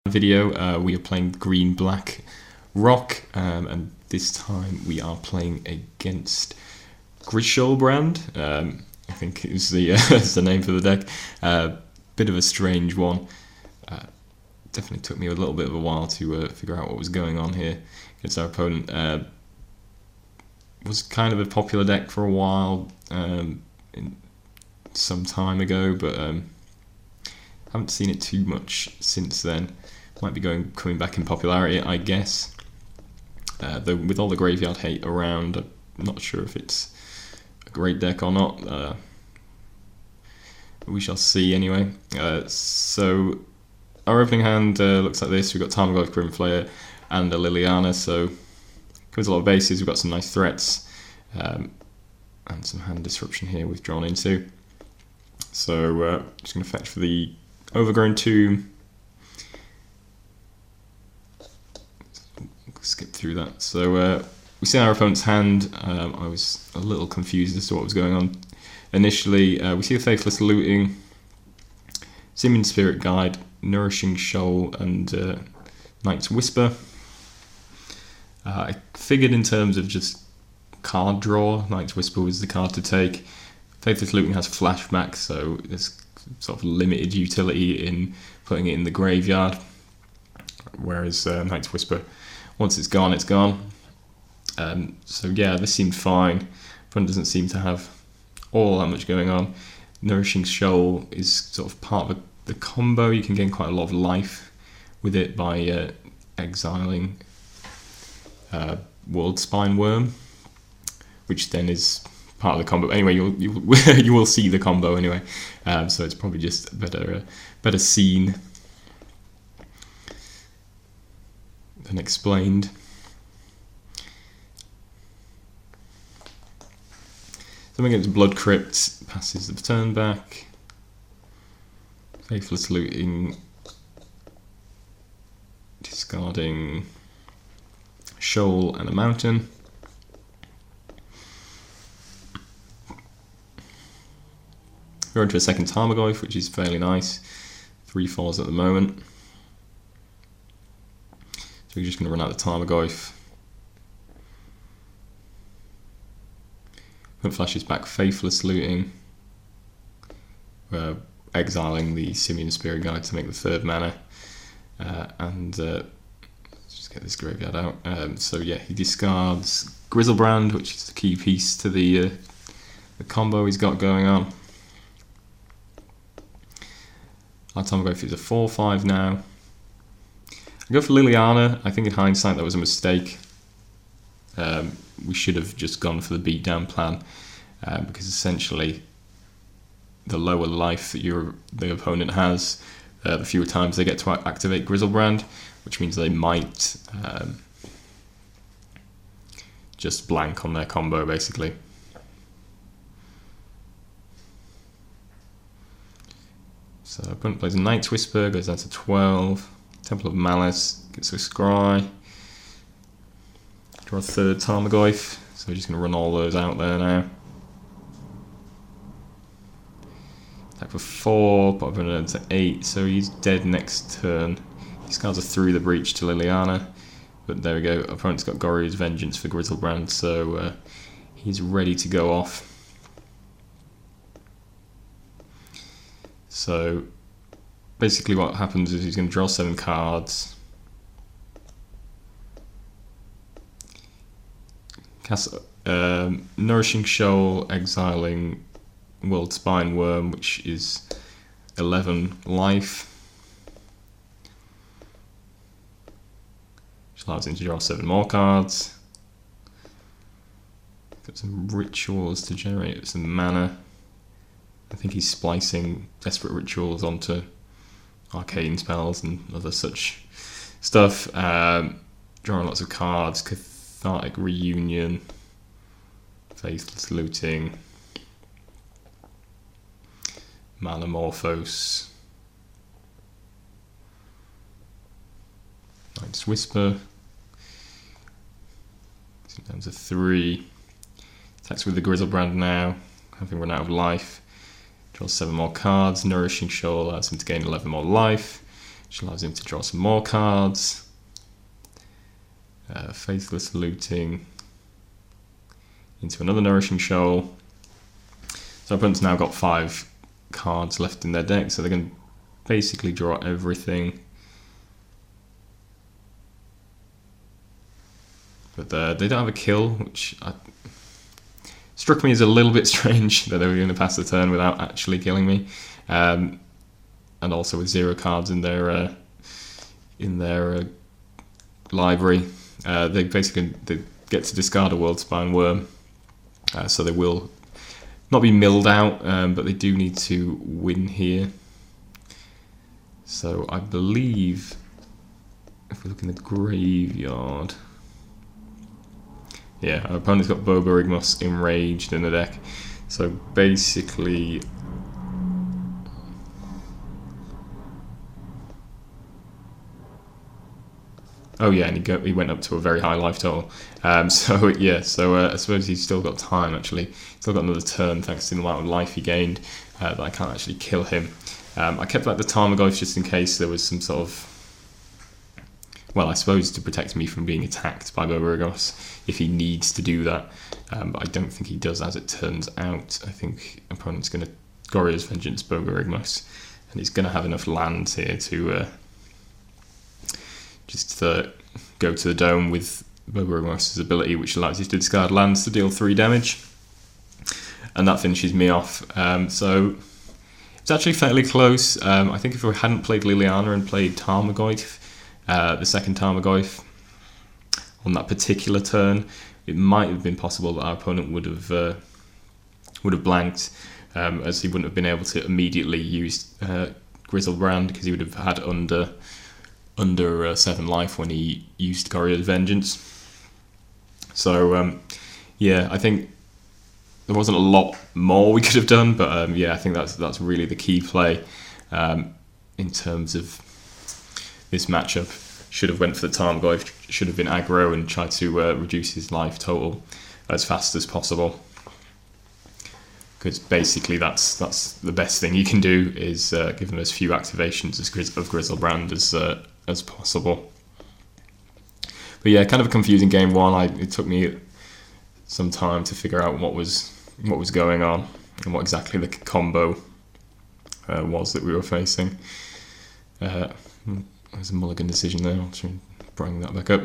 Video. We are playing green-black rock, and this time we are playing against GriShoalBrand. I think is the is the name for the deck. Bit of a strange one. Definitely took me a little bit of a while to figure out what was going on here against our opponent. Was kind of a popular deck for a while, some time ago, but haven't seen it too much since then. Might be coming back in popularity, I guess. Though with all the graveyard hate around, I'm not sure if it's a great deck or not. But we shall see anyway. So our opening hand looks like this. We've got Tarmogoyf, Grimflayer, and a Liliana. So covers a lot of bases. We've got some nice threats and some hand disruption here we've drawn into. So just going to fetch for the Overgrown Tomb. Skip through that. So we see our opponent's hand. I was a little confused as to what was going on initially. We see the Faithless Looting, Simian Spirit Guide, Nourishing Shoal, and Night's Whisper. I figured in terms of just card draw, Night's Whisper was the card to take. Faithless Looting has flashback, so there's sort of limited utility in putting it in the graveyard, whereas Night's Whisper, once it's gone, it's gone. So yeah, this seemed fine. Opponent doesn't seem to have all that much going on. Nourishing Shoal is sort of part of the combo. You can gain quite a lot of life with it by exiling World Spine Worm, which then is part of the combo. Anyway, you will see the combo anyway. So it's probably just a better scene than explained. Something against Blood Crypt passes the turn back. Faithless Looting, discarding Shoal and a Mountain. We're into a second Tarmogoyf, which is fairly nice. 3/4s at the moment. So we're just going to run out the Tarmogoyf. Put flashes back Faithless Looting. Exiling the Simian Spirit Guide to make the 3rd mana. And let's just get this graveyard out. So yeah, he discards GriShoalBrand, which is the key piece to the combo he's got going on. Our Tarmogoyf is a 4/5 now. I go for Liliana. I think in hindsight that was a mistake. We should have just gone for the beatdown plan, because essentially the lower life that the opponent has, the fewer times they get to activate GriShoalBrand, which means they might just blank on their combo basically. So opponent plays a Night's Whisper, goes down to 12. Temple of Malice, gets a Scry. Draw a 3rd Tarmogoyf, so we're just going to run all those out there now. Attack for 4, put opponent to 8, so he's dead next turn. Discards a Through the Breach to Liliana, but there we go, opponent's got Goryo's Vengeance for GriShoalBrand, so he's ready to go off. So basically what happens is he's going to draw 7 cards, cast Nourishing Shoal, exiling World Spine Worm, which is 11 life, which allows him to draw 7 more cards. Got some rituals to generate some mana. I think he's splicing Desperate Rituals onto arcane spells and other such stuff. Drawing lots of cards, Cathartic Reunion, Faithless Looting, Manamorphose, Night's Whisper, down to 3. Attacks with the GriShoalBrand now, having run out of life. Draws 7 more cards. Nourishing Shoal allows him to gain 11 more life. which allows him to draw some more cards. Faithless Looting into another Nourishing Shoal. So our opponent's now got 5 cards left in their deck, so they're going to basically draw everything. But they don't have a kill, which struck me as a little bit strange that they were going to pass the turn without actually killing me. And also with 0 cards in their library, they get to discard a World-Spine Worm, so they will not be milled out, but they do need to win here. So I believe if we look in the graveyard, yeah, our opponent's got Boborygmus Enraged in the deck. So basically, oh yeah, and he went up to a very high life total. So yeah, I suppose he's still got time actually. Still got another turn thanks to the amount of life he gained, that I can't actually kill him. I kept back the Tarmogoyf just in case there was some sort of, well, I suppose to protect me from being attacked by Boborygmus if he needs to do that. But I don't think he does, as it turns out. I think opponent's going to Gorya's Vengeance Boborygmus, and he's going to have enough lands here to just go to the dome with Boborygmus's ability, which allows you to discard lands to deal 3 damage. And that finishes me off. So it's actually fairly close. I think if we hadn't played Liliana and played Tarmogoyf, the second Tarmogoyf, on that particular turn, it might have been possible that our opponent would have blanked, as he wouldn't have been able to immediately use GriShoalBrand, because he would have had under 7 life when he used Gorya's Vengeance. So yeah, I think there wasn't a lot more we could have done, but yeah, I think that's really the key play in terms of this matchup. Should have went for the Tarmogoyf, should have been aggro and tried to reduce his life total as fast as possible. Because basically that's the best thing you can do, is give him as few activations of GriShoalBrand as possible. But yeah, kind of a confusing game one. It took me some time to figure out what was going on and what exactly the combo was that we were facing. There's a mulligan decision there. I'll try and bring that back up.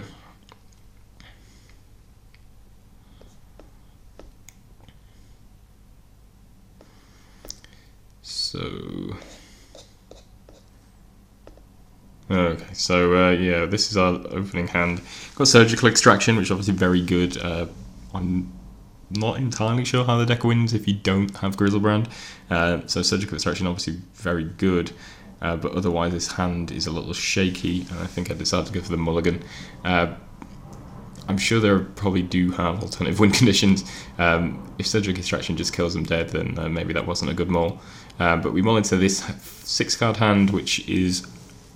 Okay, so yeah, this is our opening hand. Got Surgical Extraction, which is obviously very good. I'm not entirely sure how the deck wins if you don't have GriShoalBrand. So Surgical Extraction obviously very good. But otherwise this hand is a little shaky, and I think I decided to go for the mulligan. I'm sure they probably do have alternative win conditions. If Surgical Extraction just kills them dead, then maybe that wasn't a good mull. But we mull into this 6-card hand, which is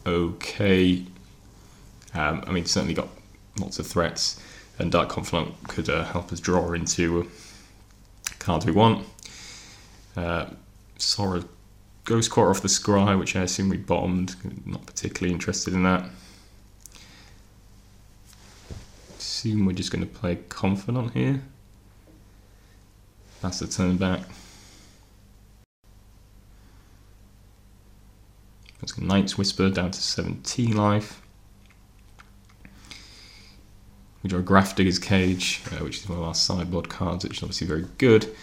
okay. I mean, certainly got lots of threats, and Dark Confidant could help us draw into cards we want. Sora Ghost Quarter off the Scry, which I assume we bottomed. Not particularly interested in that. Assume we're just going to play Confidant here. That's the turn back. Let's go Knight's Whisper down to 17 life. We draw Grafdigger's Cage, which is one of our sideboard cards, which is obviously very good.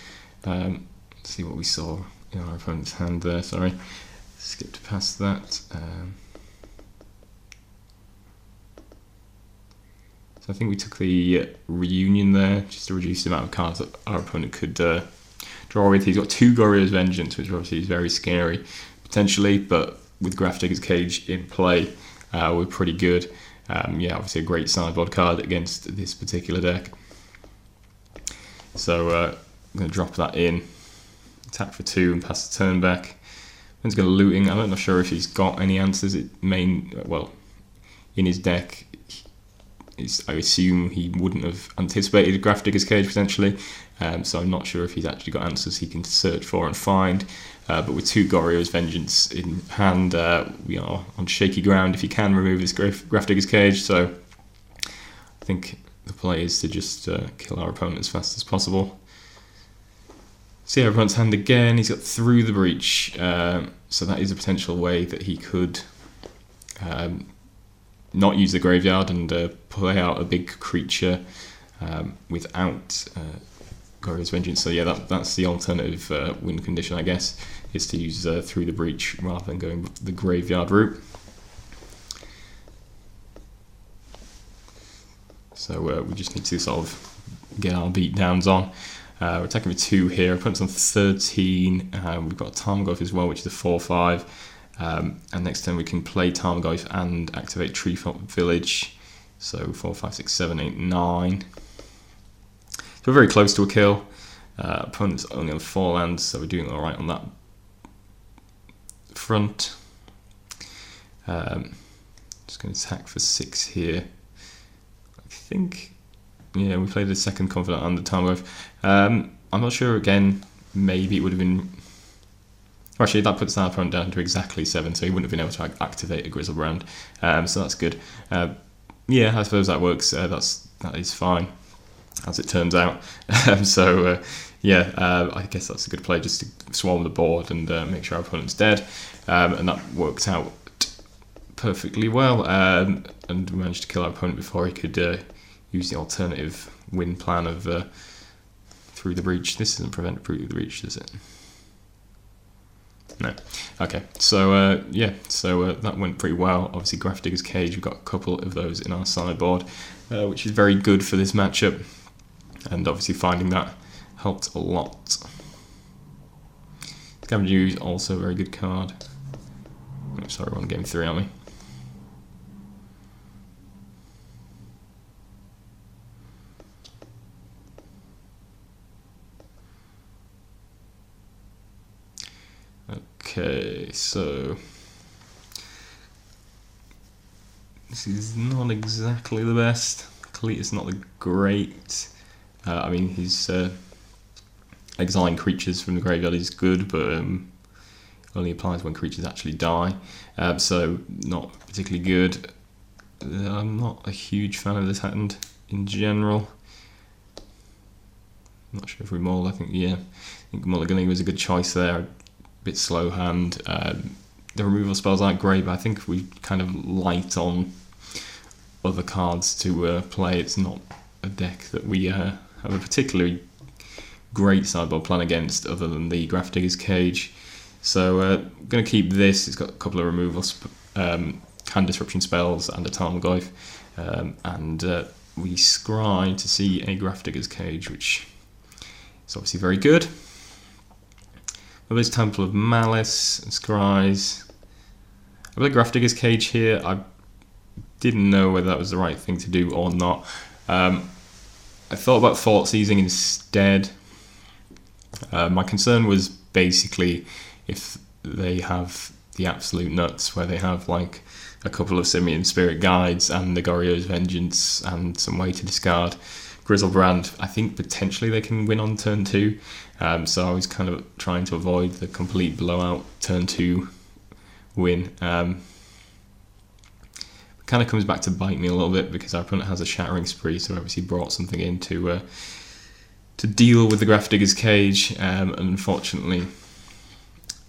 Let's see what we saw in our opponent's hand there, sorry. Skipped past that. So I think we took the Reunion there, just to reduce the amount of cards that our opponent could draw with. He's got 2 Gorya's Vengeance, which obviously is very scary, potentially, but with Grafdigger's Cage in play, we're pretty good. Yeah, obviously a great sideboard card against this particular deck. So I'm going to drop that in. Attack for 2 and pass the turn back. He's going to Looting. I'm not sure if he's got any answers. Well, in his deck, I assume he wouldn't have anticipated Grafdigger's Cage potentially, so I'm not sure if he's actually got answers he can search for and find. But with 2 Goryo's Vengeance in hand, we are on shaky ground if he can remove this Grafdigger's Cage, so I think the play is to just kill our opponent as fast as possible. See our opponent's hand again, he's got Through the Breach, so that is a potential way that he could not use the graveyard and play out a big creature without Goryo's Vengeance. So yeah, that's the alternative win condition, I guess, is to use Through the Breach rather than going the graveyard route. So we just need to sort of get our beatdowns on. We're attacking with 2 here. Opponent's on 13. We've got Tarmogoyf as well, which is a 4/5. And next turn we can play Tarmogoyf and activate Treefort Village. So 4, 5, 6, 7, 8, 9. So we're very close to a kill. Opponent's only on 4 lands, so we're doing alright on that front. Just going to attack for 6 here. I think, yeah, we played a second Confidant and the Tarmogoyf. I'm not sure, again, maybe it would have been... Actually, that puts our opponent down to exactly 7, so he wouldn't have been able to activate a GriShoalBrand. So that's good. Yeah, I suppose that works. That is fine, as it turns out. Yeah, I guess that's a good play, just to swarm the board and make sure our opponent's dead. And that worked out perfectly well. And we managed to kill our opponent before he could use the alternative win plan of Through the Breach. This doesn't prevent Through the Breach, does it? No. Okay, so yeah, so that went pretty well. Obviously, Grafdigger's Cage, we've got a couple of those in our sideboard, which is very good for this matchup, and obviously finding that helped a lot. Scavenger is also a very good card. Oh, sorry, we're on game 3, aren't we? Okay, so this is not exactly the best. Cletus not the great. I mean, he's exiling creatures from the graveyard is good, but only applies when creatures actually die. So not particularly good. I'm not a huge fan of this hand in general. I'm not sure if we mull. I think, yeah, I think mulliganing was a good choice there. Bit slow hand. The removal spells aren't great, but I think we kind of light on other cards to play. It's not a deck that we have a particularly great sideboard plan against, other than the Grafdigger's Cage. So I'm going to keep this. It's got a couple of removal hand disruption spells and a Tarmogoyf, and we scry to see a Grafdigger's Cage, which is obviously very good. Well, there's Temple of Malice and Scries. I played Grafdigger's Cage here. I didn't know whether that was the right thing to do or not. I thought about Thought Seizing instead. My concern was basically if they have the absolute nuts, where they have like a couple of Simian Spirit Guides and the Goryo's Vengeance and some way to discard GriShoalBrand. I think potentially they can win on turn 2. So I was kind of trying to avoid the complete blowout turn 2 win. It kind of comes back to bite me a little bit, because our opponent has a Shattering Spree, so obviously brought something in to deal with the Grafdigger's Cage. And unfortunately,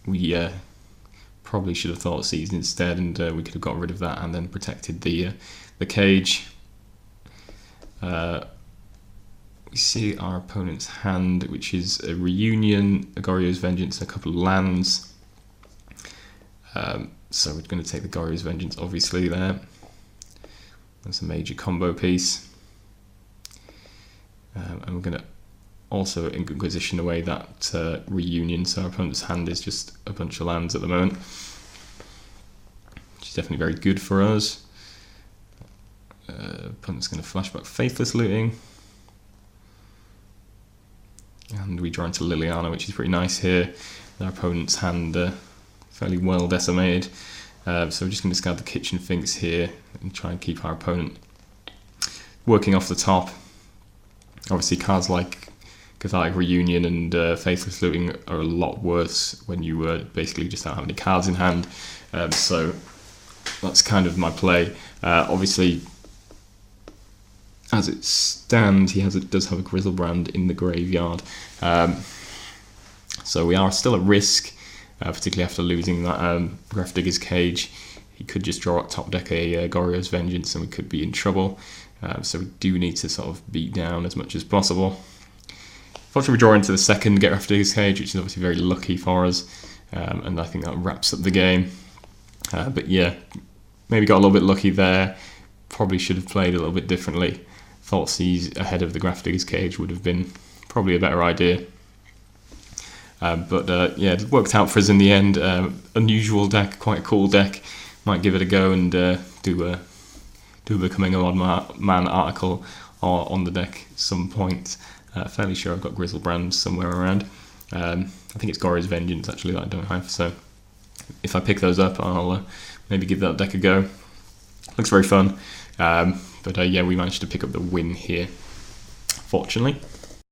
we probably should have Thought Seized instead, and we could have got rid of that and then protected the cage. We see our opponent's hand, which is a Reunion, a Goryo's Vengeance, and a couple of lands. So we're going to take the Goryo's Vengeance, obviously, there. That's a major combo piece. And we're going to also Inquisition away that Reunion, so our opponent's hand is just a bunch of lands at the moment, which is definitely very good for us. Opponent's going to flashback Faithless Looting. And we draw into Liliana, which is pretty nice here. Our opponent's hand fairly well decimated. So we're just going to discard the Kitchen Finks here and try and keep our opponent working off the top, obviously cards like Cathartic Reunion and Faithless Looting are a lot worse when you basically just don't have any cards in hand. So that's kind of my play. Obviously, as it stands, does have a GriShoalBrand in the graveyard. So we are still at risk, particularly after losing that Grafdigger's Cage. He could just draw at top deck a Goryo's Vengeance and we could be in trouble. So we do need to sort of beat down as much as possible. Fortunately, we draw into the second Grafdigger's Cage, which is obviously very lucky for us. And I think that wraps up the game. But yeah, maybe got a little bit lucky there. Probably should have played a little bit differently. Thought Seize ahead of the Grafdigger's Cage would have been probably a better idea. But yeah, it worked out for us in the end. Unusual deck, quite a cool deck. Might give it a go and do a Becoming a Odd Man article on the deck at some point. Fairly sure I've got GriShoalBrand somewhere around. I think it's Goryo's Vengeance actually that I don't have. So if I pick those up, I'll maybe give that deck a go. Looks very fun. But yeah, we managed to pick up the win here, fortunately.